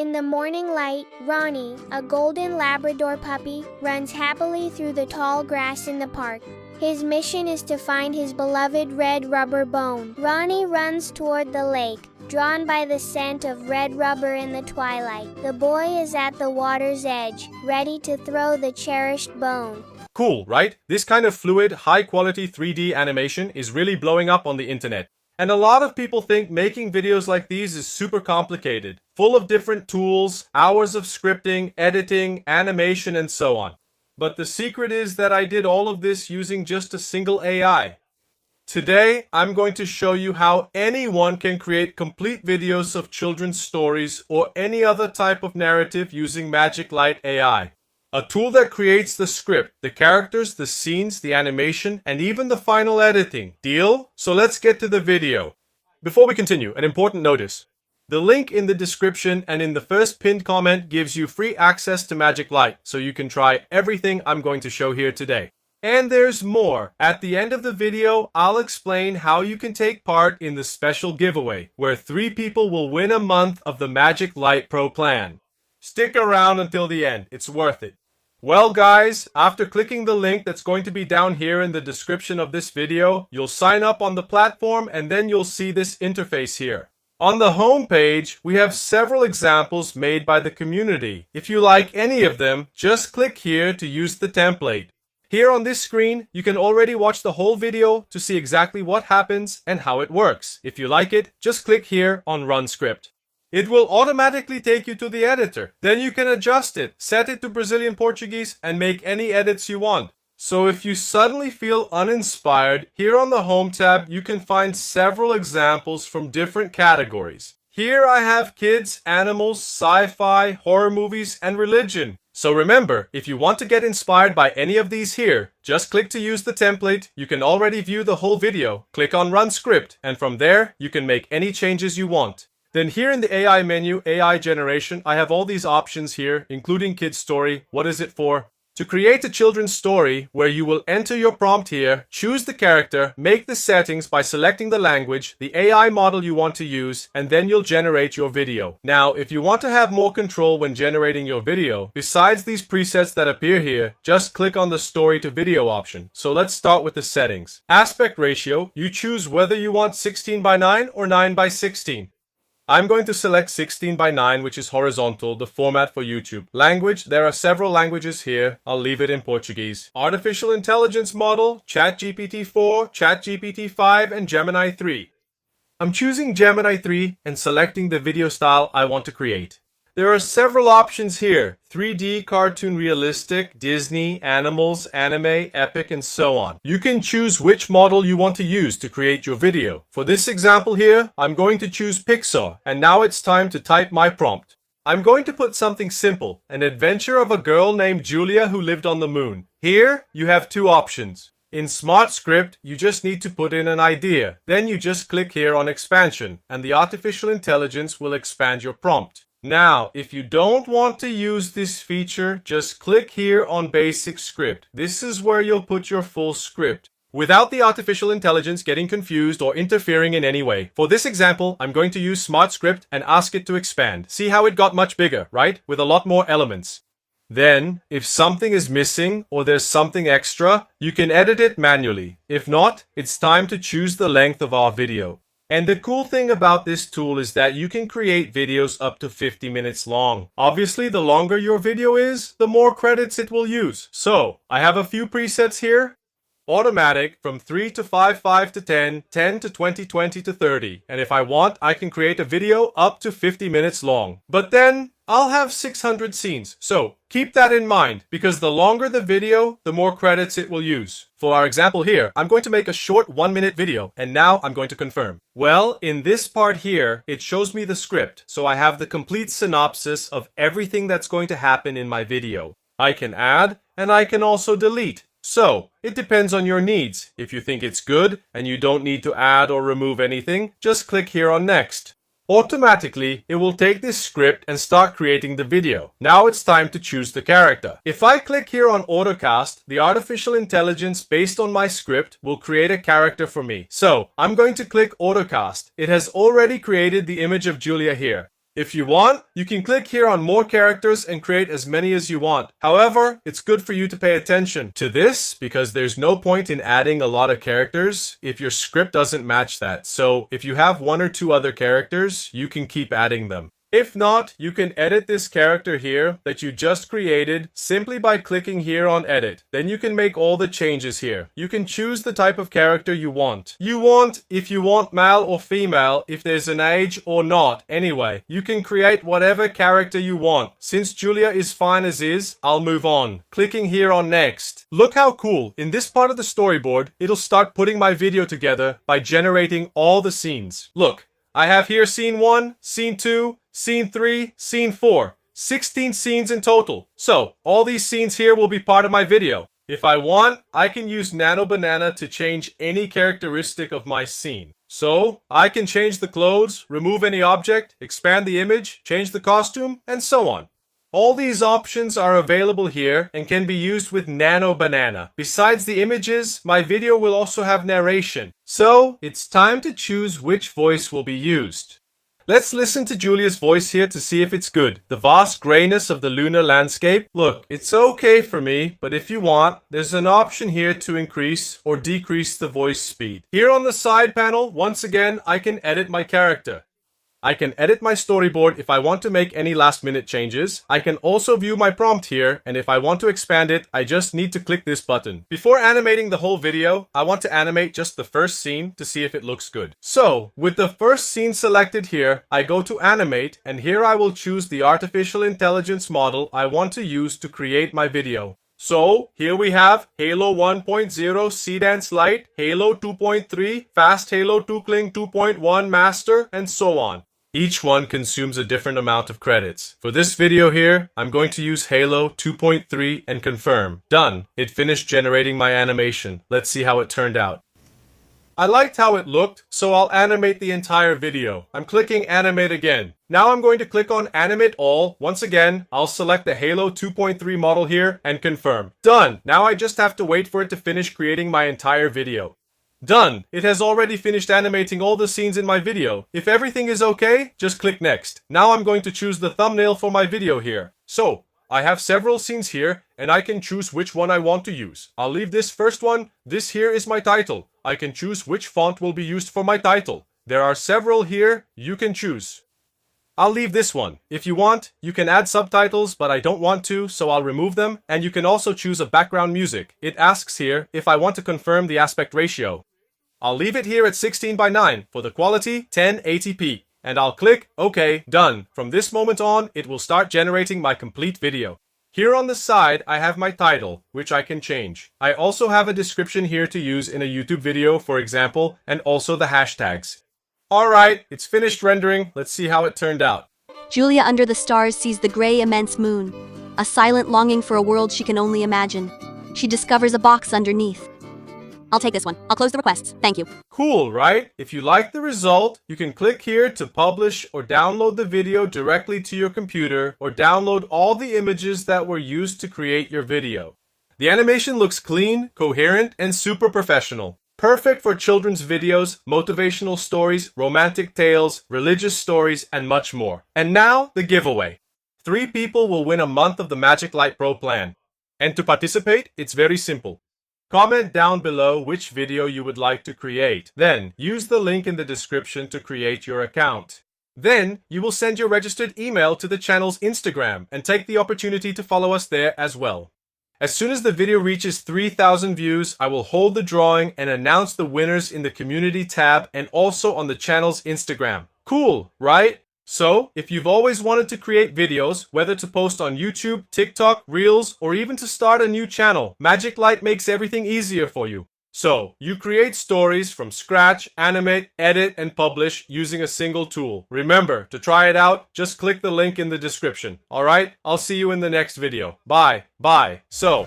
In the morning light, Rony, a golden Labrador puppy, runs happily through the tall grass in the park. His mission is to find his beloved red rubber bone. Rony runs toward the lake, drawn by the scent of red rubber in the twilight. The boy is at the water's edge, ready to throw the cherished bone. Cool, right? This kind of fluid, high-quality 3D animation is really blowing up on the internet. And a lot of people think making videos like these is super complicated, full of different tools, hours of scripting, editing, animation, and so on. But the secret is that I did all of this using just a single AI. Today, I'm going to show you how anyone can create complete videos of children's stories or any other type of narrative using MagicLight AI. A tool that creates the script, the characters, the scenes, the animation, and even the final editing. Deal? So let's get to the video. Before we continue, an important notice. The link in the description and in the first pinned comment gives you free access to MagicLight, so you can try everything I'm going to show here today. And there's more. At the end of the video, I'll explain how you can take part in the special giveaway, where 3 people will win a month of the MagicLight Pro plan. Stick around until the end, it's worth it. Well guys, after clicking the link that's going to be down here in the description of this video, you'll sign up on the platform and then you'll see this interface here. On the home page, we have several examples made by the community. If you like any of them, just click here to use the template. Here on this screen, you can already watch the whole video to see exactly what happens and how it works. If you like it, just click here on Run Script. It will automatically take you to the editor. Then you can adjust it, set it to Brazilian Portuguese, and make any edits you want. So if you suddenly feel uninspired, here on the Home tab, you can find several examples from different categories. Here I have kids, animals, sci-fi, horror movies, and religion. So remember, if you want to get inspired by any of these here, just click to use the template. You can already view the whole video. Click on Run Script, and from there, you can make any changes you want. Then here in the AI menu, AI generation, I have all these options here, including Kids Story. What is it for? To create a children's story where you will enter your prompt here, choose the character, make the settings by selecting the language, the AI model you want to use, and then you'll generate your video. Now, if you want to have more control when generating your video, besides these presets that appear here, just click on the story to video option. So let's start with the settings. Aspect ratio, you choose whether you want 16:9 or 9:16. I'm going to select 16:9, which is horizontal, the format for YouTube. Language, there are several languages here. I'll leave it in Portuguese. Artificial intelligence model, ChatGPT-4, ChatGPT-5, and Gemini 3. I'm choosing Gemini 3 and selecting the video style I want to create. There are several options here: 3D, cartoon realistic, Disney, animals, anime, epic, and so on. You can choose which model you want to use to create your video. For this example here, I'm going to choose Pixar, and now it's time to type my prompt. I'm going to put something simple: an adventure of a girl named Julia who lived on the moon. Here, you have 2 options. In Smart Script, you just need to put in an idea. Then you just click here on Expansion, and the artificial intelligence will expand your prompt. Now, if you don't want to use this feature, just click here on Basic Script. This is where you'll put your full script, without the artificial intelligence getting confused or interfering in any way. For this example, I'm going to use Smart Script and ask it to expand. See how it got much bigger, right? With a lot more elements. Then, if something is missing or there's something extra, you can edit it manually. If not, it's time to choose the length of our video. And the cool thing about this tool is that you can create videos up to 50 minutes long. Obviously, the longer your video is, the more credits it will use. So, I have a few presets here. Automatic, from 3 to 5, 5 to 10, 10 to 20, 20 to 30. And if I want, I can create a video up to 50 minutes long. But then, I'll have 600 scenes. So, keep that in mind, because the longer the video, the more credits it will use. For our example here, I'm going to make a short 1-minute video, and now I'm going to confirm. Well, in this part here, it shows me the script, so I have the complete synopsis of everything that's going to happen in my video. I can add, and I can also delete. So, it depends on your needs. If you think it's good, and you don't need to add or remove anything, just click here on Next. Automatically, it will take this script and start creating the video. Now it's time to choose the character. If I click here on Autocast, the artificial intelligence based on my script will create a character for me. So, I'm going to click Autocast. It has already created the image of Julia here. If you want, you can click here on more characters and create as many as you want. However, it's good for you to pay attention to this because there's no point in adding a lot of characters if your script doesn't match that. So if you have one or two other characters, you can keep adding them. If not, you can edit this character here that you just created simply by clicking here on edit. Then you can make all the changes here. You can choose the type of character you want. If you want male or female, if there's an age or not. Anyway, you can create whatever character you want. Since Julia is fine as is, I'll move on. Clicking here on next. Look how cool. In this part of the storyboard, it'll start putting my video together by generating all the scenes. Look, I have here scene 1, scene 2, Scene 3, Scene 4. 16 scenes in total. So, all these scenes here will be part of my video. If I want, I can use Nano Banana to change any characteristic of my scene. So, I can change the clothes, remove any object, expand the image, change the costume, and so on. All these options are available here and can be used with Nano Banana. Besides the images, my video will also have narration. So, it's time to choose which voice will be used. Let's listen to Julia's voice here to see if it's good. The vast grayness of the lunar landscape. Look, it's okay for me, but if you want, there's an option here to increase or decrease the voice speed. Here on the side panel, once again, I can edit my character. I can edit my storyboard if I want to make any last-minute changes. I can also view my prompt here, and if I want to expand it, I just need to click this button. Before animating the whole video, I want to animate just the first scene to see if it looks good. So, with the first scene selected here, I go to animate, and here I will choose the artificial intelligence model I want to use to create my video. So, here we have Halo 1.0 Seedance Lite, Halo 2.3, Fast Halo 2 Kling 2.1 Master, and so on. Each one consumes a different amount of credits. For this video here, I'm going to use Halo 2.3 and confirm. Done. It finished generating my animation. Let's see how it turned out. I liked how it looked, so I'll animate the entire video. I'm clicking animate again. Now I'm going to click on animate all. Once again, I'll select the Halo 2.3 model here and confirm. Done. Now I just have to wait for it to finish creating my entire video. Done! It has already finished animating all the scenes in my video. If everything is okay, just click next. Now I'm going to choose the thumbnail for my video here. So, I have several scenes here, and I can choose which one I want to use. I'll leave this first one. This here is my title. I can choose which font will be used for my title. There are several here. You can choose. I'll leave this one. If you want, you can add subtitles, but I don't want to, so I'll remove them. And you can also choose a background music. It asks here if I want to confirm the aspect ratio. I'll leave it here at 16:9 for the quality 1080p. And I'll click OK, done. From this moment on, it will start generating my complete video. Here on the side, I have my title, which I can change. I also have a description here to use in a YouTube video, for example, and also the hashtags. Alright, it's finished rendering. Let's see how it turned out. Julia under the stars sees the gray immense moon, a silent longing for a world she can only imagine. She discovers a box underneath. I'll take this one. I'll close the requests. Thank you. Cool, right? If you like the result, you can click here to publish or download the video directly to your computer or download all the images that were used to create your video. The animation looks clean, coherent, and super professional. Perfect for children's videos, motivational stories, romantic tales, religious stories, and much more. And now, the giveaway. 3 people will win a month of the MagicLight Pro plan. And to participate, it's very simple. Comment down below which video you would like to create. Then, use the link in the description to create your account. Then, you will send your registered email to the channel's Instagram and take the opportunity to follow us there as well. As soon as the video reaches 3,000 views, I will hold the drawing and announce the winners in the community tab and also on the channel's Instagram. Cool, right? So, if you've always wanted to create videos, whether to post on YouTube, TikTok, Reels, or even to start a new channel, MagicLight makes everything easier for you. So, you create stories from scratch, animate, edit, and publish using a single tool. Remember, to try it out, just click the link in the description. Alright? I'll see you in the next video. Bye. Bye. So,